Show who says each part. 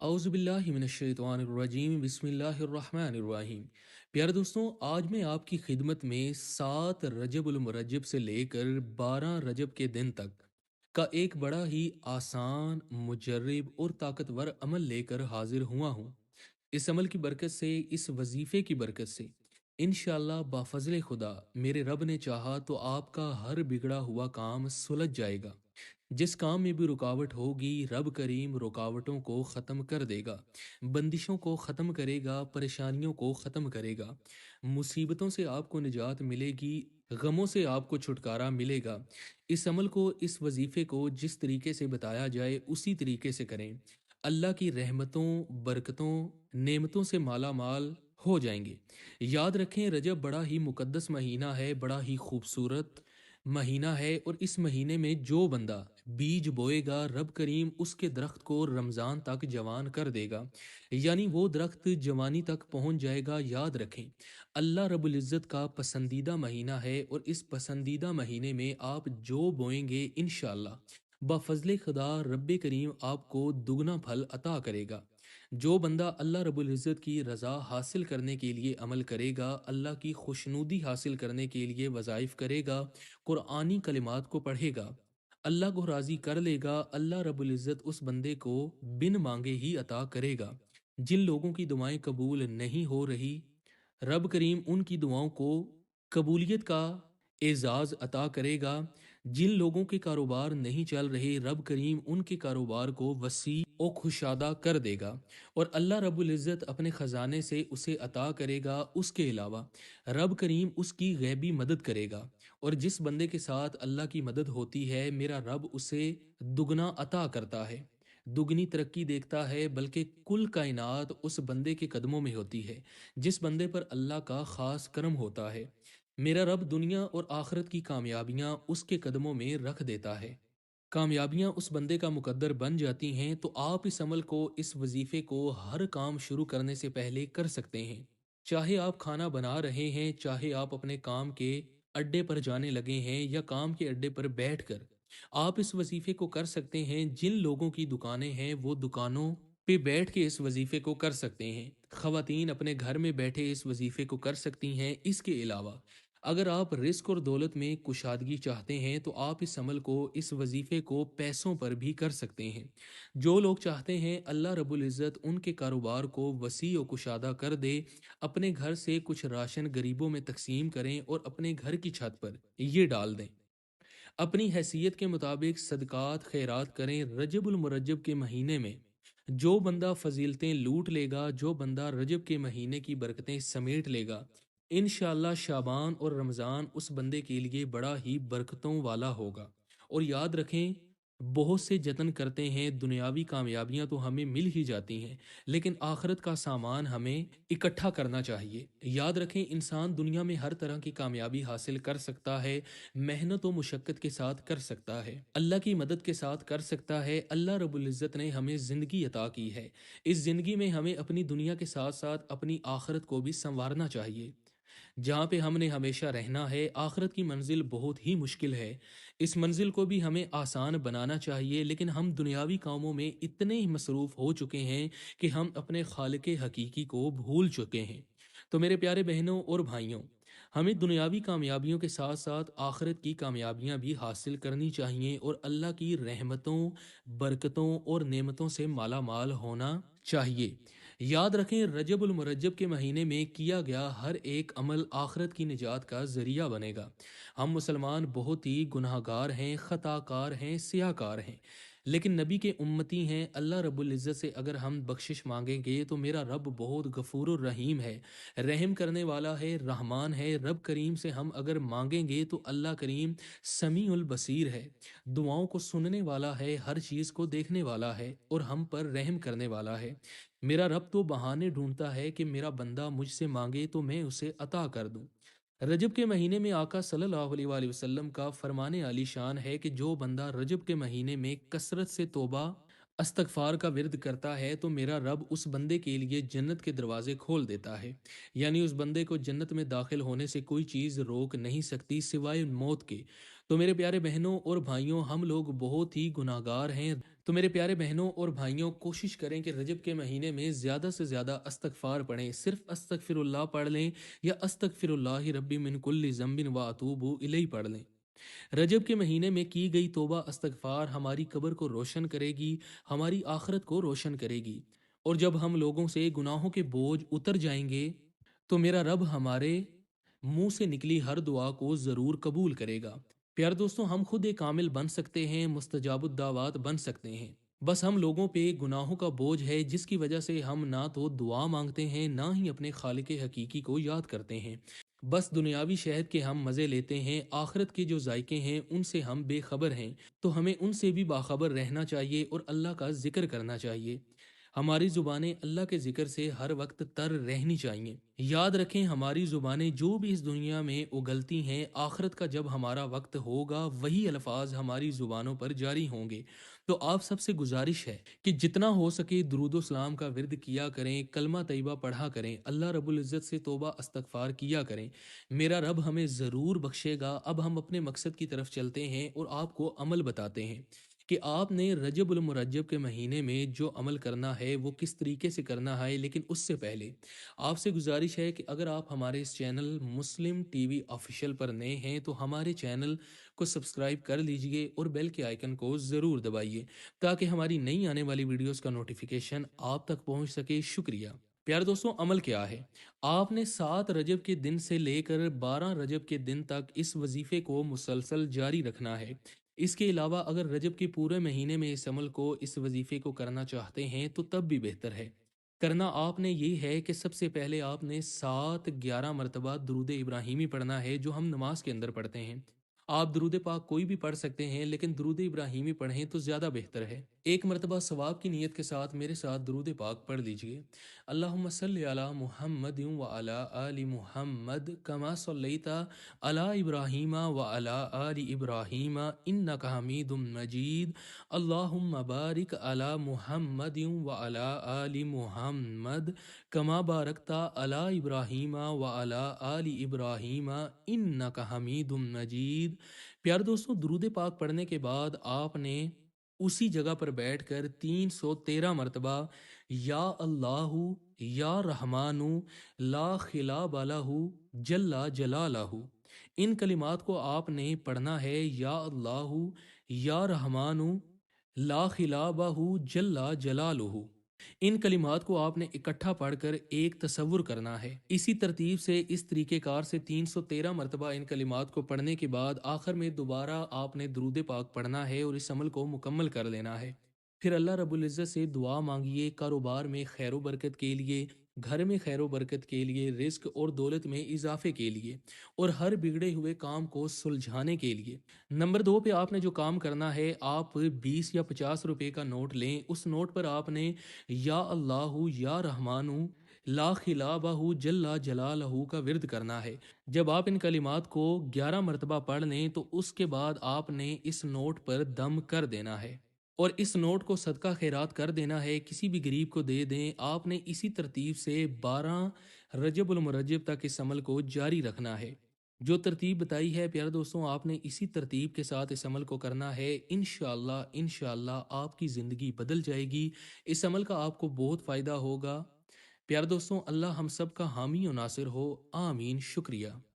Speaker 1: औज़ुबिल्लाहिमिनश्शैतानिर्रजीम बिस्मिल्लाहिर्रहमानिर्रहीम। प्यारे दोस्तों, आज मैं आपकी खिदमत में 7 रजबुल मुरज्जब से लेकर 12 रजब के दिन तक का एक बड़ा ही आसान, मुजर्रब और ताकतवर अमल लेकर हाजिर हुआ हूँ। इस अमल की बरकत से, इस वजीफ़े की बरकत से इंशाअल्लाह बाफ़ज़ल खुदा मेरे रब ने चाहा तो आपका हर बिगड़ा हुआ काम सुलझ जाएगा। जिस काम में भी रुकावट होगी, रब करीम रुकावटों को ख़त्म कर देगा, बंदिशों को ख़त्म करेगा, परेशानियों को ख़त्म करेगा, मुसीबतों से आपको निजात मिलेगी, गमों से आपको छुटकारा मिलेगा। इस अमल को, इस वजीफ़े को जिस तरीके से बताया जाए उसी तरीके से करें। अल्लाह की रहमतों, बरकतों, नेमतों से माला माल हो जाएंगे। याद रखें, रजब बड़ा ही मुकद्दस महीना है, बड़ा ही खूबसूरत महीना है, और इस महीने में जो बंदा बीज बोएगा, रब करीम उसके दरख्त को रमज़ान तक जवान कर देगा, यानी वो दरख्त जवानी तक पहुंच जाएगा। याद रखें, अल्लाह रब्बुल इज़्ज़त का पसंदीदा महीना है, और इस पसंदीदा महीने में आप जो बोएंगे इंशाअल्लाह बफजल खुदा रब करीम आपको दुगना फल अता करेगा। जो बंदा अल्लाह रब्बुल इज़्ज़त की रज़ा हासिल करने के लिए अमल करेगा, अल्लाह की खुशनुदी हासिल करने के लिए वज़ाइफ करेगा, कुरानी कलिमात को पढ़ेगा, अल्लाह को राज़ी कर लेगा, अल्लाह रब्बुल इज़्ज़त उस बंदे को बिन मांगे ही अता करेगा। जिन लोगों की दुआएं कबूल नहीं हो रही, रब करीम उनकी दुआओं को कबूलियत का एजाज़ अता करेगा। जिन लोगों के कारोबार नहीं चल रहे, रब करीम उनके कारोबार को वसी और खुशादा कर देगा, और अल्लाह रब्बुल इज़्ज़त अपने ख़जाने से उसे अता करेगा। उसके अलावा रब करीम उसकी गैबी मदद करेगा, और जिस बंदे के साथ अल्लाह की मदद होती है, मेरा रब उसे दुगना अता करता है, दुगनी तरक्की देखता है, बल्कि कुल कायनात उस बंदे के कदमों में होती है जिस बंदे पर अल्लाह का ख़ास करम होता है। मेरा रब दुनिया और आखिरत की कामयाबियां उसके कदमों में रख देता है। कामयाबियां उस बंदे का मुकद्दर बन जाती हैं। तो आप इस अमल को, इस वजीफे को हर काम शुरू करने से पहले कर सकते हैं। चाहे आप खाना बना रहे हैं, चाहे आप अपने काम के अड्डे पर जाने लगे हैं, या काम के अड्डे पर बैठकर आप इस वजीफे को कर सकते हैं। जिन लोगों की दुकानें हैं वो दुकानों पे बैठ के इस वजीफे को कर सकते हैं। खवातीन अपने घर में बैठे इस वजीफे को कर सकती हैं। इसके अलावा अगर आप रिस्क और दौलत में कुशादगी चाहते हैं तो आप इस अमल को, इस वजीफे को पैसों पर भी कर सकते हैं। जो लोग चाहते हैं अल्लाह रब्बुल इज़्ज़त उनके कारोबार को वसी और कुशादा कर दे, अपने घर से कुछ राशन गरीबों में तकसीम करें और अपने घर की छत पर ये डाल दें। अपनी हैसियत के मुताबिक सदकात खैरात करें। रजबुल मुरज्जब के महीने में जो बंदा फजीलतें लूट लेगा, जो बंदा रजब के महीने की बरकतें समेट लेगा, इंशाअल्लाह शाबान और रमज़ान उस बंदे के लिए बड़ा ही बरकतों वाला होगा। और याद रखें, बहुत से जतन करते हैं, दुनियावी कामयाबियां तो हमें मिल ही जाती हैं, लेकिन आखिरत का सामान हमें इकट्ठा करना चाहिए। याद रखें, इंसान दुनिया में हर तरह की कामयाबी हासिल कर सकता है, मेहनत और मुशक्क़त के साथ कर सकता है, अल्लाह की मदद के साथ कर सकता है। अल्लाह रब्बुल इज़्ज़त ने हमें ज़िंदगी अता की है। इस ज़िंदगी में हमें अपनी दुनिया के साथ साथ अपनी आखिरत को भी संवारना चाहिए। जहाँ पे हमने हमेशा रहना है, आखिरत की मंजिल बहुत ही मुश्किल है। इस मंजिल को भी हमें आसान बनाना चाहिए, लेकिन हम दुनियावी कामों में इतने ही मसरूफ़ हो चुके हैं कि हम अपने खालिक हकीकी को भूल चुके हैं। तो मेरे प्यारे बहनों और भाइयों, हमें दुनियावी कामयाबियों के साथ साथ आखिरत की कामयाबियां भी हासिल करनी चाहिए, और अल्लाह की रहमतों, बरकतों और नेमतों से माला माल होना चाहिए। याद रखें, रजबुल मुरज्जब के महीने में किया गया हर एक अमल आखिरत की निजात का जरिया बनेगा। हम मुसलमान बहुत ही गुनाहगार हैं, ख़ताकार हैं, सियाकार हैं, लेकिन नबी के उम्मती हैं। अल्लाह रब्बुल इज़्ज़त से अगर हम बख्शिश मांगेंगे तो मेरा रब बहुत गफूरुर रहीम है, रहम करने वाला है, रहमान है। रब करीम से हम अगर मांगेंगे तो अल्लाह करीम समीउल बसीर है, दुआओं को सुनने वाला है, हर चीज़ को देखने वाला है, और हम पर रहम करने वाला है। मेरा रब तो बहाने ढूंढता है कि मेरा बंदा मुझसे मांगे तो मैं उसे अता कर दूं। रजब के महीने में आका सल्लल्लाहु अलैहि वसल्लम का फरमाने आली शान है कि जो बंदा रजब के महीने में कसरत से तौबा अस्तगफार का विर्द करता है तो मेरा रब उस बंदे के लिए जन्नत के दरवाजे खोल देता है। यानी उस बंदे को जन्नत में दाखिल होने से कोई चीज़ रोक नहीं सकती सिवाय मौत के। तो मेरे प्यारे बहनों और भाइयों, हम लोग बहुत ही गुनाहगार हैं। تو میرے پیارے بہنوں اور بھائیوں، کوشش کریں کہ رجب کے مہینے میں زیادہ سے زیادہ استغفار پڑھیں، صرف استغفر اللہ پڑھ لیں یا استغفر اللہ ربی من کل ذنب و اتوب الیہ پڑھ لیں۔ رجب کے مہینے میں کی گئی توبہ استغفار ہماری قبر کو روشن کرے گی، ہماری آخرت کو روشن کرے گی، اور جب ہم لوگوں سے گناہوں کے بوجھ اتر جائیں گے تو میرا رب ہمارے منہ سے نکلی ہر دعا کو ضرور قبول کرے گا۔ پیار دوستوں، ہم خود ایک عامل بن سکتے ہیں، مستجاب الدعوات بن سکتے ہیں، بس ہم لوگوں پہ گناہوں کا بوجھ ہے جس کی وجہ سے ہم نہ تو دعا مانگتے ہیں نہ ہی اپنے خالق حقیقی کو یاد کرتے ہیں۔ بس دنیاوی شہد کے ہم مزے لیتے ہیں، آخرت کے جو ذائقے ہیں ان سے ہم بے خبر ہیں، تو ہمیں ان سے بھی باخبر رہنا چاہیے اور اللہ کا ذکر کرنا چاہیے۔ ہماری زبانیں اللہ کے ذکر سے ہر وقت تر رہنی چاہیے۔ یاد رکھیں، ہماری زبانیں جو بھی اس دنیا میں اگلتی ہیں، آخرت کا جب ہمارا وقت ہوگا وہی الفاظ ہماری زبانوں پر جاری ہوں گے۔ تو آپ سب سے گزارش ہے کہ جتنا ہو سکے درود و سلام کا ورد کیا کریں، کلمہ طیبہ پڑھا کریں، اللہ رب العزت سے توبہ استغفار کیا کریں۔ میرا رب ہمیں ضرور بخشے گا۔ اب ہم اپنے مقصد کی طرف چلتے ہیں اور آپ کو عمل بتاتے ہیں کہ آپ نے رجب المرجب کے مہینے میں جو عمل کرنا ہے وہ کس طریقے سے کرنا ہے۔ لیکن اس سے پہلے آپ سے گزارش ہے کہ اگر آپ ہمارے اس چینل مسلم ٹی وی آفیشیل پر نئے ہیں تو ہمارے چینل کو سبسکرائب کر لیجئے اور بیل کے آئیکن کو ضرور دبائیے تاکہ ہماری نئی آنے والی ویڈیوز کا نوٹیفیکیشن آپ تک پہنچ سکے۔ شکریہ۔ پیارے دوستوں، عمل کیا ہے؟ آپ نے 7 رجب کے دن سے لے کر 12 رجب کے دن تک اس وظیفے کو مسلسل جاری رکھنا ہے۔ اس کے علاوہ اگر رجب کے پورے مہینے میں اس عمل کو، اس وظیفے کو کرنا چاہتے ہیں تو تب بھی بہتر ہے۔ کرنا آپ نے یہ ہے کہ سب سے پہلے آپ نے 11 مرتبہ درود ابراہیمی پڑھنا ہے جو ہم نماز کے اندر پڑھتے ہیں۔ آپ درود پاک کوئی بھی پڑھ سکتے ہیں لیکن درود ابراہیمی پڑھیں تو زیادہ بہتر ہے۔ ایک مرتبہ ثواب کی نیت کے ساتھ میرے ساتھ درود پاک پڑھ لیجئے۔ اللہم صلی علی محمد وعلی آل محمد کما صلیت علی ابراہیم وعلی آل ابراہیم انک حمید مجید۔ اللہم بارک علی محمد وعلی آل محمد کما بارکت علی ابراہیم وعلی آل ابراہیم انک حمید مجید۔ پیارے دوستوں، درود پاک پڑھنے کے بعد آپ نے اسی جگہ پر بیٹھ کر 313 مرتبہ یا اللہ یا رحمانو لا خلاب لہ جل جلالہ، ان کلمات کو آپ نے پڑھنا ہے۔ یا اللہ یا رحمانو لا خلابہ جل جلالہ، ان کلمات کو آپ نے اکٹھا پڑھ کر ایک تصور کرنا ہے۔ اسی ترتیب سے، اس طریقہ کار سے 313 مرتبہ ان کلمات کو پڑھنے کے بعد آخر میں دوبارہ آپ نے درود پاک پڑھنا ہے اور اس عمل کو مکمل کر لینا ہے۔ پھر اللہ رب العزت سے دعا مانگیے، کاروبار میں خیر و برکت کے لیے، گھر میں خیر و برکت کے لیے، رزق اور دولت میں اضافے کے لیے، اور ہر بگڑے ہوئے کام کو سلجھانے کے لیے۔ نمبر 2 پہ آپ نے جو کام کرنا ہے، آپ 20 یا 50 روپے کا نوٹ لیں، اس نوٹ پر آپ نے یا اللہ یا رحمانو لا خلابہ جل جلالہ کا ورد کرنا ہے۔ جب آپ ان کلمات کو 11 مرتبہ پڑھ لیں تو اس کے بعد آپ نے اس نوٹ پر دم کر دینا ہے اور اس نوٹ کو صدقہ خیرات کر دینا ہے، کسی بھی غریب کو دے دیں۔ آپ نے اسی ترتیب سے 12 رجب المرجب تک اس عمل کو جاری رکھنا ہے۔ جو ترتیب بتائی ہے پیارے دوستوں، آپ نے اسی ترتیب کے ساتھ اس عمل کو کرنا ہے۔ انشاءاللہ آپ کی زندگی بدل جائے گی۔ اس عمل کا آپ کو بہت فائدہ ہوگا۔ پیارے دوستوں، اللہ ہم سب کا حامی و ناصر ہو، آمین۔ شکریہ۔